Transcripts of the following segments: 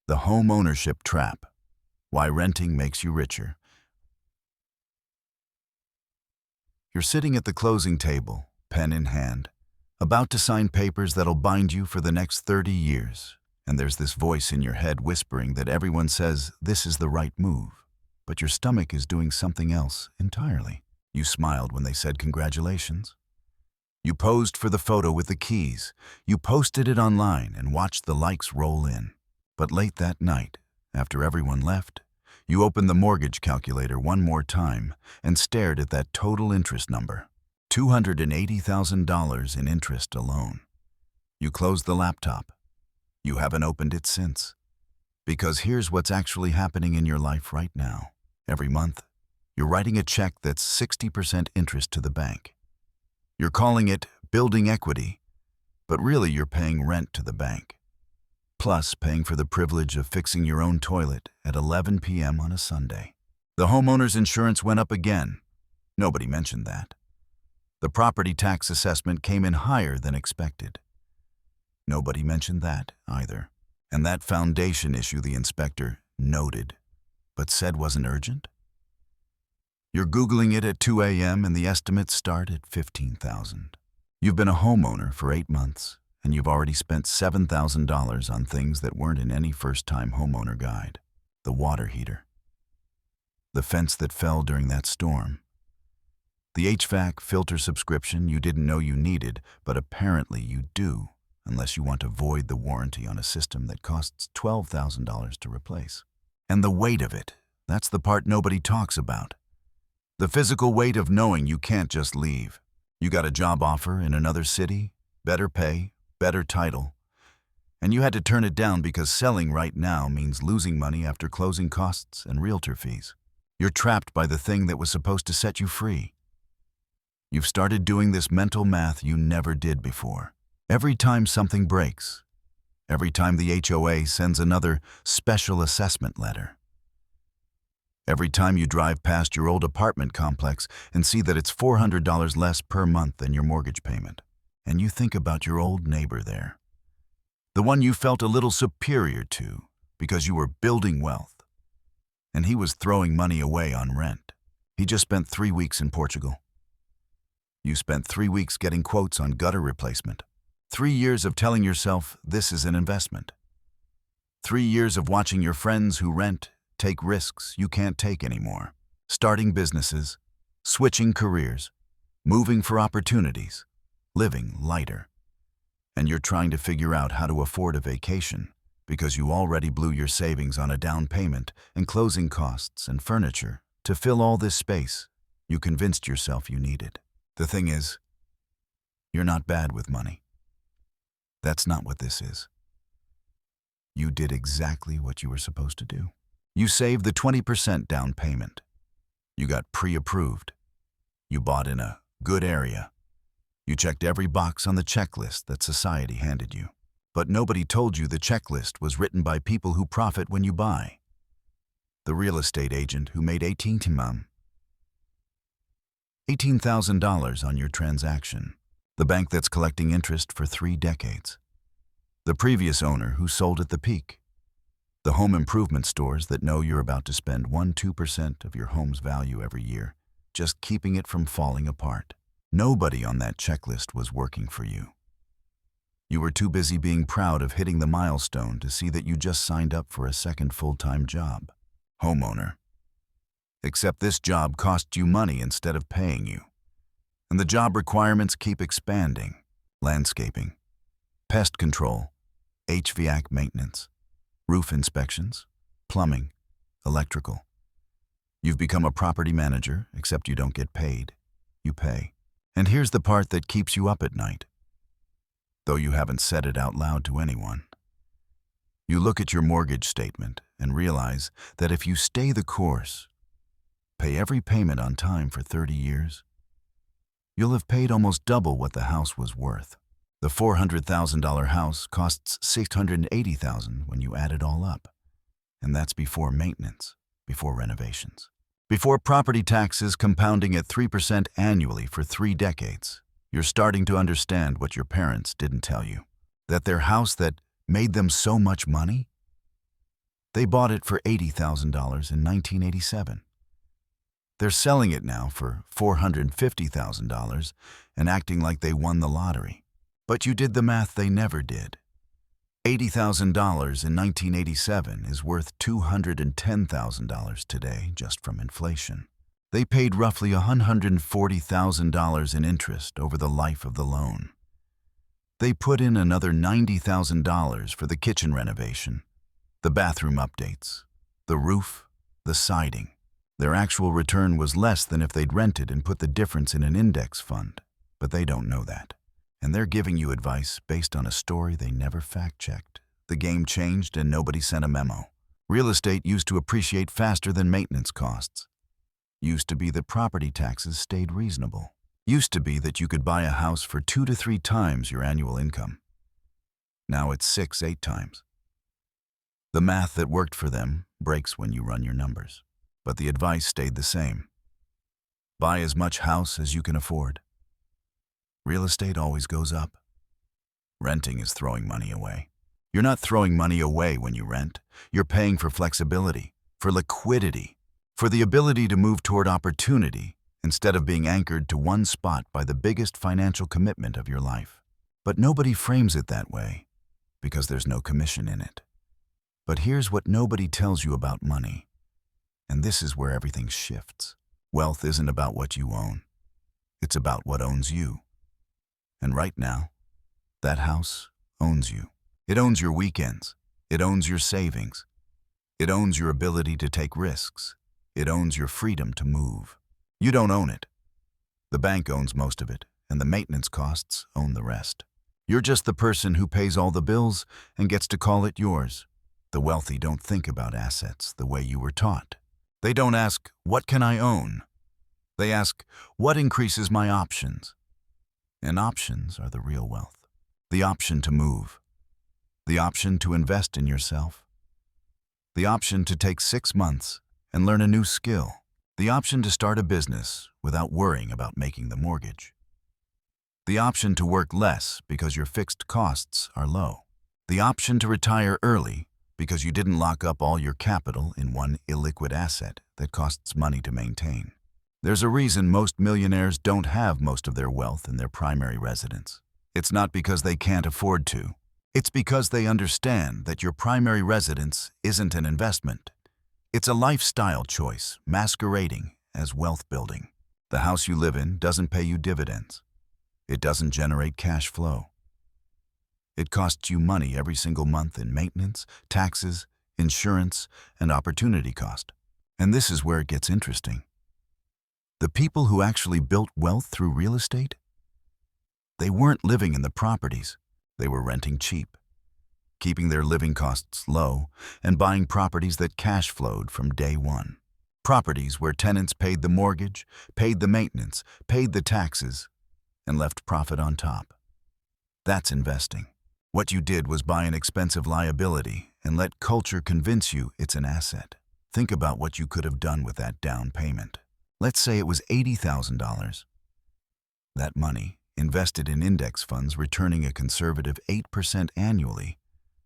The Homeownership Trap. Why renting makes you richer. You're sitting at the closing table, pen in hand, about to sign papers that'll bind you for the next 30 years. And there's this voice in your head whispering that everyone says this is the right move. But your stomach is doing something else entirely. You smiled when they said congratulations. You posed for the photo with the keys. You posted it online and watched the likes roll in. But late that night, after everyone left, you opened the mortgage calculator one more time and stared at that total interest number. $280,000 in interest alone. You closed the laptop. You haven't opened it since. Because here's what's actually happening in your life right now. Every month, you're writing a check that's 60% interest to the bank. You're calling it building equity, but really you're paying rent to the bank. Plus paying for the privilege of fixing your own toilet at 11 p.m. on a Sunday. The homeowner's insurance went up again. Nobody mentioned that. The property tax assessment came in higher than expected. Nobody mentioned that either. And that foundation issue the inspector noted, but said wasn't urgent? You're Googling it at 2 a.m. and the estimates start at $15,000. You've been a homeowner for 8 months, and you've already spent $7,000 on things that weren't in any first-time homeowner guide. The water heater. The fence that fell during that storm. The HVAC filter subscription you didn't know you needed, but apparently you do, unless you want to void the warranty on a system that costs $12,000 to replace. And the weight of it, that's the part nobody talks about. The physical weight of knowing you can't just leave. You got a job offer in another city, better pay, better title, and you had to turn it down because selling right now means losing money after closing costs and realtor fees. You're trapped by the thing that was supposed to set you free. You've started doing this mental math you never did before. Every time something breaks, every time the HOA sends another special assessment letter, every time you drive past your old apartment complex and see that it's $400 less per month than your mortgage payment, and you think about your old neighbor there, the one you felt a little superior to because you were building wealth, and he was throwing money away on rent. He just spent 3 weeks in Portugal. You spent 3 weeks getting quotes on gutter replacement. 3 years of telling yourself this is an investment. 3 years of watching your friends who rent take risks you can't take anymore. Starting businesses, switching careers, moving for opportunities, living lighter. And you're trying to figure out how to afford a vacation because you already blew your savings on a down payment and closing costs and furniture to fill all this space you convinced yourself you needed. The thing is, you're not bad with money. That's not what this is. You did exactly what you were supposed to do. You saved the 20% down payment. You got pre-approved. You bought in a good area. You checked every box on the checklist that society handed you. But nobody told you the checklist was written by people who profit when you buy. The real estate agent who made $18,000 on your transaction. The bank that's collecting interest for 3 decades. The previous owner who sold at the peak. The home improvement stores that know you're about to spend 1–2% of your home's value every year, just keeping it from falling apart. Nobody on that checklist was working for you. You were too busy being proud of hitting the milestone to see that you just signed up for a second full-time job. Homeowner. Except this job cost you money instead of paying you. And the job requirements keep expanding. Landscaping, pest control, HVAC maintenance, roof inspections, plumbing, electrical. You've become a property manager, except you don't get paid. You pay. And here's the part that keeps you up at night, though you haven't said it out loud to anyone. You look at your mortgage statement and realize that if you stay the course, pay every payment on time for 30 years, you'll have paid almost double what the house was worth. The $400,000 house costs $680,000 when you add it all up. And that's before maintenance, before renovations. Before property taxes compounding at 3% annually for 3 decades. You're starting to understand what your parents didn't tell you. That their house that made them so much money They bought it for $80,000 in 1987. They're selling it now for $450,000 and acting like they won the lottery. But you did the math they never did. $80,000 in 1987 is worth $210,000 today just from inflation. They paid roughly $140,000 in interest over the life of the loan. They put in another $90,000 for the kitchen renovation, the bathroom updates, the roof, the siding. Their actual return was less than if they'd rented and put the difference in an index fund, but they don't know that. And they're giving you advice based on a story they never fact-checked. The game changed and nobody sent a memo. Real estate used to appreciate faster than maintenance costs. Used to be that property taxes stayed reasonable. Used to be that you could buy a house for 2 to 3 times your annual income. Now it's 6, 8 times. The math that worked for them breaks when you run your numbers. But the advice stayed the same. Buy as much house as you can afford. Real estate always goes up. Renting is throwing money away. You're not throwing money away when you rent. You're paying for flexibility, for liquidity, for the ability to move toward opportunity instead of being anchored to one spot by the biggest financial commitment of your life. But nobody frames it that way because there's no commission in it. But here's what nobody tells you about money. And this is where everything shifts. Wealth isn't about what you own. It's about what owns you. And right now, that house owns you. It owns your weekends. It owns your savings. It owns your ability to take risks. It owns your freedom to move. You don't own it. The bank owns most of it, and the maintenance costs own the rest. You're just the person who pays all the bills and gets to call it yours. The wealthy don't think about assets the way you were taught. They don't ask, what can I own? They ask, what increases my options? And options are the real wealth. The option to move. The option to invest in yourself. The option to take 6 months and learn a new skill. The option to start a business without worrying about making the mortgage. The option to work less because your fixed costs are low. The option to retire early because you didn't lock up all your capital in one illiquid asset that costs money to maintain. There's a reason most millionaires don't have most of their wealth in their primary residence. It's not because they can't afford to. It's because they understand that your primary residence isn't an investment. It's a lifestyle choice masquerading as wealth building. The house you live in doesn't pay you dividends. It doesn't generate cash flow. It costs you money every single month in maintenance, taxes, insurance, and opportunity cost. And this is where it gets interesting. The people who actually built wealth through real estate, they weren't living in the properties. They were renting cheap, keeping their living costs low, and buying properties that cash flowed from day one. Properties where tenants paid the mortgage, paid the maintenance, paid the taxes, and left profit on top. That's investing. What you did was buy an expensive liability and let culture convince you it's an asset. Think about what you could have done with that down payment. Let's say it was $80,000. That money, invested in index funds returning a conservative 8% annually,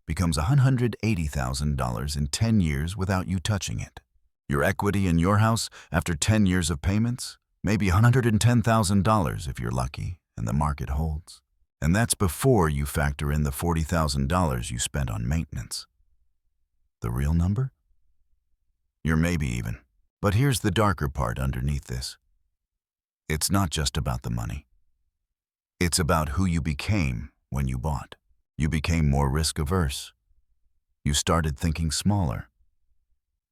becomes $180,000 in 10 years without you touching it. Your equity in your house after 10 years of payments may be $110,000 if you're lucky and the market holds. And that's before you factor in the $40,000 you spent on maintenance. The real number? You're maybe even. But here's the darker part underneath this. It's not just about the money. It's about who you became when you bought. You became more risk-averse. You started thinking smaller.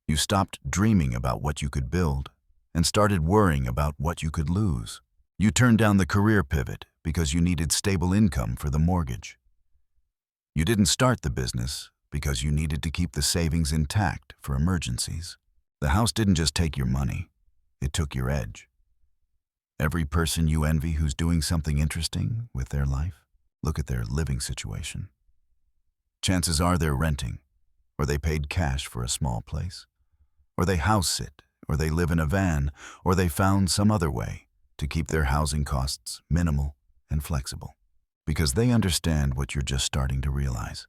You stopped dreaming about what you could build and started worrying about what you could lose. You turned down the career pivot because you needed stable income for the mortgage. You didn't start the business because you needed to keep the savings intact for emergencies. The house didn't just take your money, it took your edge. Every person you envy who's doing something interesting with their life, look at their living situation. Chances are they're renting, or they paid cash for a small place, or they house sit, or they live in a van, or they found some other way to keep their housing costs minimal and flexible. Because they understand what you're just starting to realize.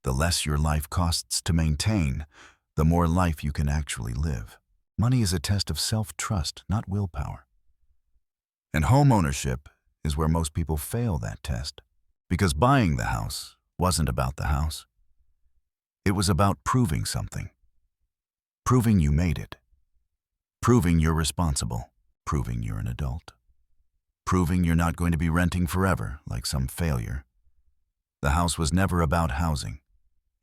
The less your life costs to maintain, the more life you can actually live. Money is a test of self-trust, not willpower. And home ownership is where most people fail that test. Because buying the house wasn't about the house. It was about proving something. Proving you made it. Proving you're responsible. Proving you're an adult. Proving you're not going to be renting forever like some failure. The house was never about housing.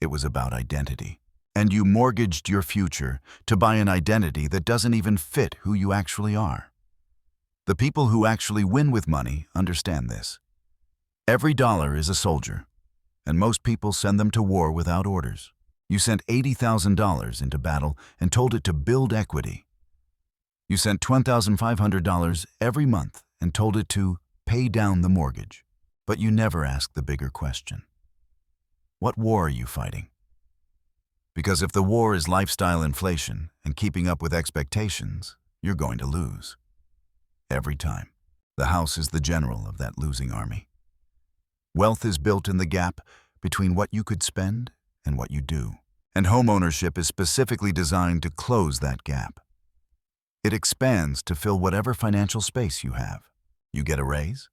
It was about identity. And you mortgaged your future to buy an identity that doesn't even fit who you actually are. The people who actually win with money understand this. Every dollar is a soldier, and most people send them to war without orders. You sent $80,000 into battle and told it to build equity. You sent $10,500 every month and told it to pay down the mortgage. But you never asked the bigger question. What war are you fighting? Because if the war is lifestyle inflation and keeping up with expectations, you're going to lose. Every time. The house is the general of that losing army. Wealth is built in the gap between what you could spend and what you do. And homeownership is specifically designed to close that gap. It expands to fill whatever financial space you have. You get a raise?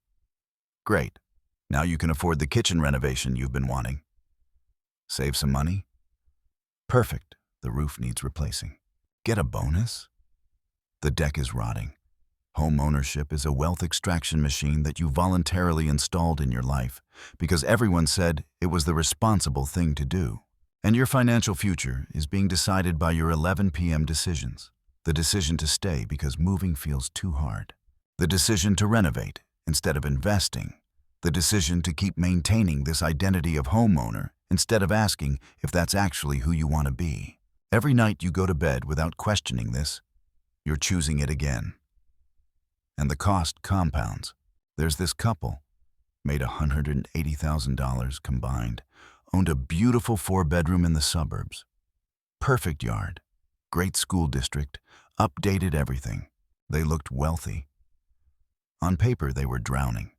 Great. Now you can afford the kitchen renovation you've been wanting. Save some money? Perfect. The roof needs replacing. Get a bonus? The deck is rotting. Home ownership is a wealth extraction machine that you voluntarily installed in your life because everyone said it was the responsible thing to do. And your financial future is being decided by your 11 p.m. decisions. The decision to stay because moving feels too hard. The decision to renovate instead of investing. The decision to keep maintaining this identity of homeowner instead of asking if that's actually who you want to be. Every night you go to bed without questioning this, you're choosing it again. And the cost compounds. There's this couple, made $180,000 combined, owned a beautiful 4-bedroom in the suburbs. Perfect yard, great school district, updated everything. They looked wealthy. On paper, they were drowning.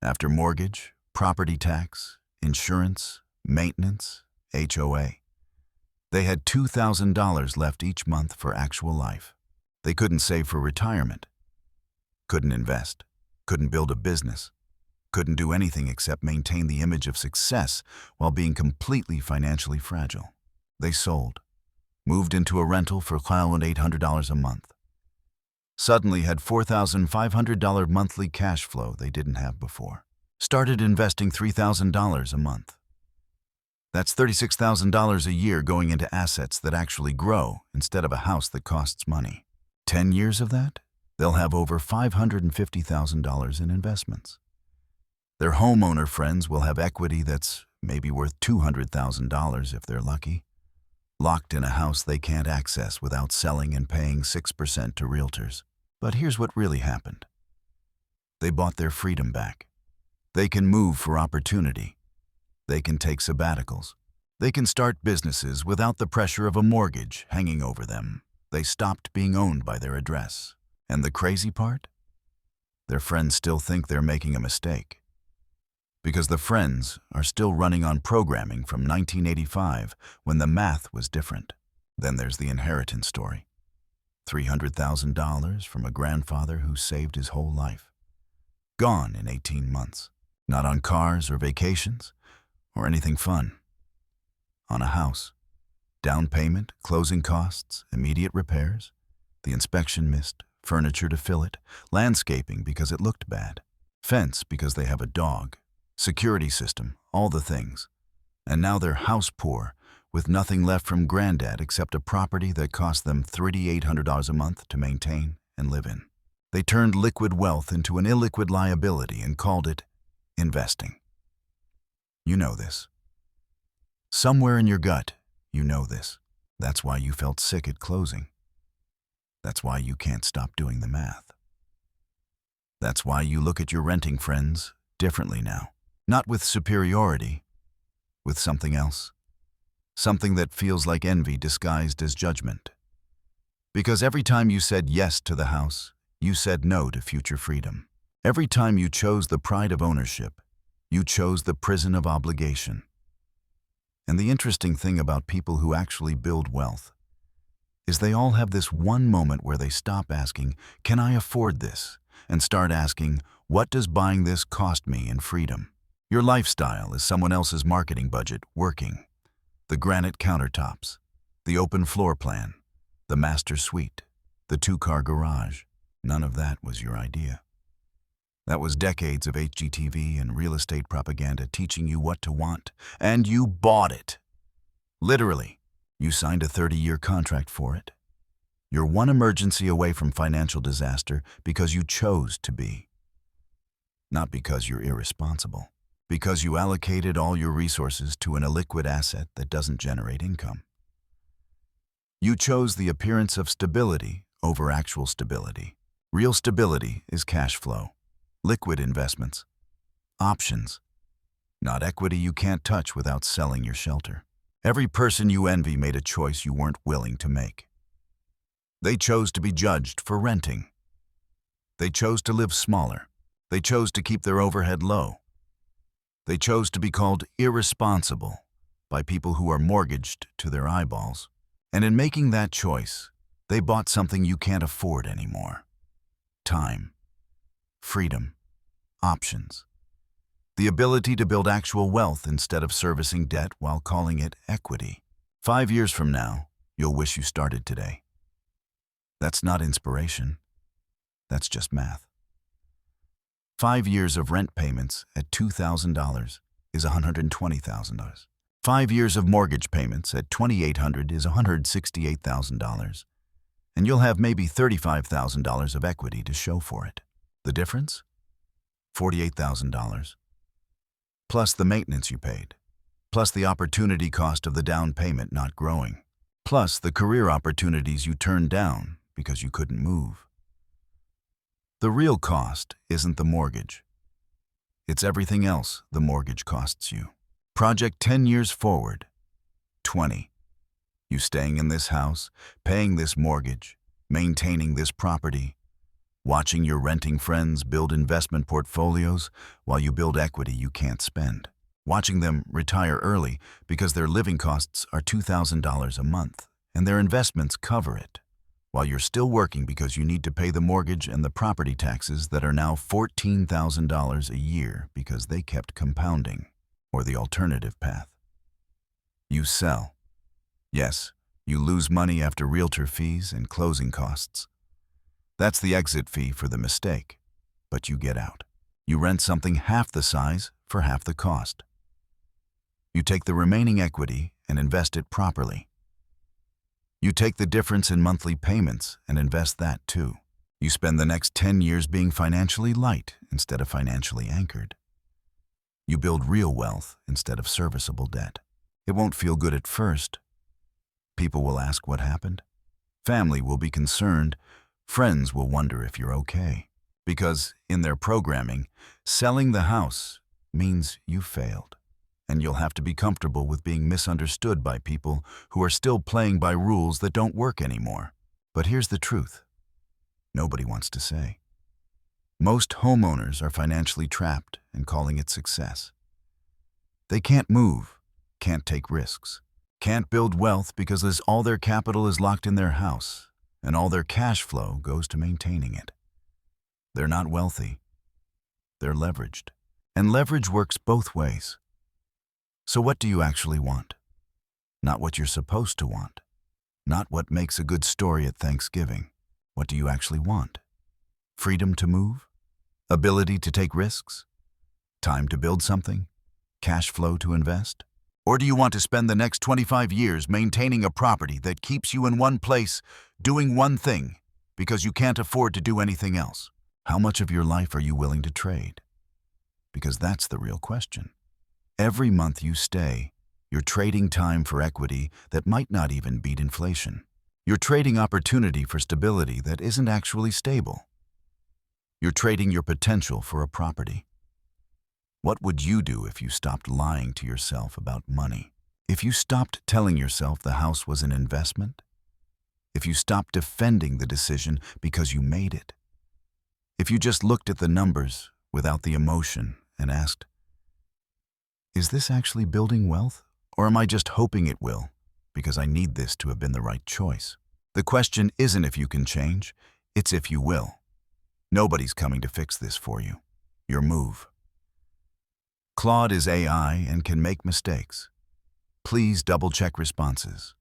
After mortgage, property tax, insurance, maintenance, HOA, they had $2,000 left each month for actual life. They couldn't save for retirement, couldn't invest, couldn't build a business, couldn't do anything except maintain the image of success while being completely financially fragile. They sold, moved into a rental for $800 a month. Suddenly had $4,500 monthly cash flow they didn't have before. Started investing $3,000 a month. That's $36,000 a year going into assets that actually grow instead of a house that costs money. 10 years of that, they'll have over $550,000 in investments. Their homeowner friends will have equity that's maybe worth $200,000 if they're lucky, locked in a house they can't access without selling and paying 6% to realtors. But here's what really happened. They bought their freedom back. They can move for opportunity. They can take sabbaticals. They can start businesses without the pressure of a mortgage hanging over them. They stopped being owned by their address. And the crazy part? Their friends still think they're making a mistake. Because the friends are still running on programming from 1985 when the math was different. Then there's the inheritance story. $300,000 from a grandfather who saved his whole life. Gone in 18 months. Not on cars or vacations or anything fun. On a house. Down payment, closing costs, immediate repairs. The inspection missed, furniture to fill it, landscaping because it looked bad, fence because they have a dog, security system, all the things. And now they're house poor, with nothing left from granddad except a property that cost them $3,800 a month to maintain and live in. They turned liquid wealth into an illiquid liability and called it investing. You know this. Somewhere in your gut, you know this. That's why you felt sick at closing. That's why you can't stop doing the math. That's why you look at your renting friends differently now. Not with superiority, with something else. Something that feels like envy disguised as judgment. Because every time you said yes to the house, you said no to future freedom. Every time you chose the pride of ownership, you chose the prison of obligation. And the interesting thing about people who actually build wealth is they all have this one moment where they stop asking, "Can I afford this?" and start asking, "What does buying this cost me in freedom?" Your lifestyle is someone else's marketing budget working. The granite countertops, the open floor plan, the master suite, the two-car garage. None of that was your idea. That was decades of HGTV and real estate propaganda teaching you what to want, and you bought it. Literally, you signed a 30-year contract for it. You're one emergency away from financial disaster because you chose to be. Not because you're irresponsible. Because you allocated all your resources to an illiquid asset that doesn't generate income. You chose the appearance of stability over actual stability. Real stability is cash flow, liquid investments, options, not equity you can't touch without selling your shelter. Every person you envy made a choice you weren't willing to make. They chose to be judged for renting. They chose to live smaller. They chose to keep their overhead low. They chose to be called irresponsible by people who are mortgaged to their eyeballs. And in making that choice, they bought something you can't afford anymore. Time, freedom, options. The ability to build actual wealth instead of servicing debt while calling it equity. 5 years from now, you'll wish you started today. That's not inspiration. That's just math. 5 years of rent payments at $2,000 is $120,000. 5 years of mortgage payments at $2,800 is $168,000. And you'll have maybe $35,000 of equity to show for it. The difference? $48,000. Plus the maintenance you paid. Plus the opportunity cost of the down payment not growing. Plus the career opportunities you turned down because you couldn't move. The real cost isn't the mortgage. It's everything else the mortgage costs you. Project 10 years forward. 20. You staying in this house, paying this mortgage, maintaining this property, watching your renting friends build investment portfolios while you build equity you can't spend. Watching them retire early because their living costs are $2,000 a month and their investments cover it, while you're still working because you need to pay the mortgage and the property taxes that are now $14,000 a year because they kept compounding. Or the alternative path. You sell. Yes, you lose money after realtor fees and closing costs. That's the exit fee for the mistake, but you get out. You rent something half the size for half the cost. You take the remaining equity and invest it properly. You take the difference in monthly payments and invest that too. You spend the next 10 years being financially light instead of financially anchored. You build real wealth instead of serviceable debt. It won't feel good at first. People will ask what happened. Family will be concerned. Friends will wonder if you're okay. Because in their programming, selling the house means you failed. And you'll have to be comfortable with being misunderstood by people who are still playing by rules that don't work anymore. But here's the truth. Nobody wants to say. Most homeowners are financially trapped and calling it success. They can't move, can't take risks, can't build wealth because all their capital is locked in their house and all their cash flow goes to maintaining it. They're not wealthy. They're leveraged. And leverage works both ways. So what do you actually want? Not what you're supposed to want. Not what makes a good story at Thanksgiving. What do you actually want? Freedom to move? Ability to take risks? Time to build something? Cash flow to invest? Or do you want to spend the next 25 years maintaining a property that keeps you in one place, doing one thing, because you can't afford to do anything else? How much of your life are you willing to trade? Because that's the real question. Every month you stay, you're trading time for equity that might not even beat inflation. You're trading opportunity for stability that isn't actually stable. You're trading your potential for a property. What would you do if you stopped lying to yourself about money? If you stopped telling yourself the house was an investment? If you stopped defending the decision because you made it? If you just looked at the numbers without the emotion and asked, is this actually building wealth Or am I just hoping it will, because I need this to have been the right choice? The question isn't if you can change, it's if you will. Nobody's coming to fix this for you. Your move. Claude is AI and can make mistakes. Please double-check responses.